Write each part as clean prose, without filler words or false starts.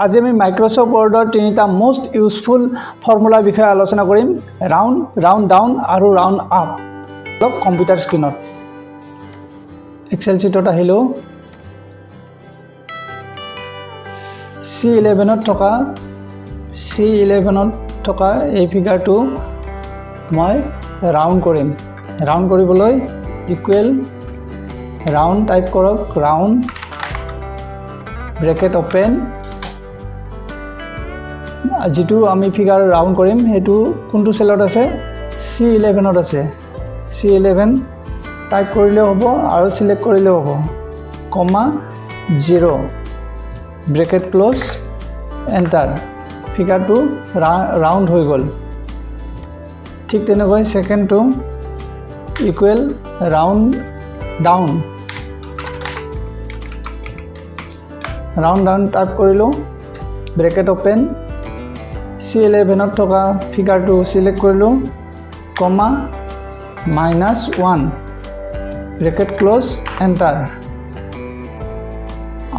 আজি আমি মাইক্ৰ'ছফ্ট ৱৰ্ডৰ তিনিটা মোষ্ট ইউজফুল ফৰ্মুলাৰ বিষয়ে আলোচনা কৰিম ৰাউণ্ড ৰাউণ্ড ডাউন আৰু ৰাউণ্ড আপ কম্পিউটাৰ স্ক্ৰীনত এক্সেল शीटত আহিলো C11 ত থকা এই ফিগাৰটো মই ৰাউণ্ড কৰিম ৰাউণ্ড কৰিবলৈ ইকুৱেল ৰাউণ্ড টাইপ কৰক ৰাউণ্ড ব্ৰেকেট ওপেন যেটো আমি ফিগাৰ ৰাউণ্ড কৰিম হেতু কোনটো সেলত আছে C11 ত আছে C11 টাইপ কৰিলে হ'ব আৰু সিলেক্ট কৰিলে হ'ব কমা 0 ব্ৰেকেট ক্লোজ এন্টাৰ ফিগাৰটো ৰাউণ্ড হৈ গ'ল ঠিক তেনেকৈ সেকেন্ডটো ইকুৱেল ৰাউণ্ড ডাউন টাইপ কৰিলো ব্ৰেকেট ওপেন C11 ত থকা ফিগাৰটো সিলেক্ট কৰিলো কমা -1 ব্ৰেকেট ক্লোজ এন্টাৰ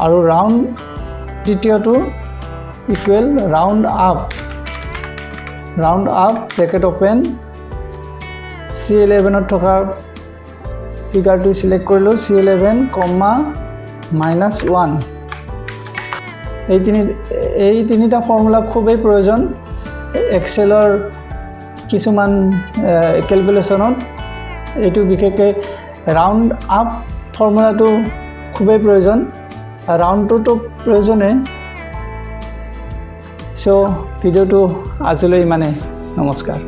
আৰু ৰাউণ্ড দ্বিতীয়টো equal round up bracket open C11 ত থকা ফিগাৰটো সিলেক্ট কৰিলো C11 কমা -1 এই তিনিটা ফৰ্মুলা খুবেই প্ৰয়োজন এক্সেলৰ কিছুমান ক্যালকুলেশনত এইটো বিশেষকৈ ৰাউণ্ড আপ ফৰ্মুলাটো খুবেই প্ৰয়োজন ৰাউণ্ডটো প্ৰয়োজনে সো ভিডিওটো আজিলৈ মানে নমস্কাৰ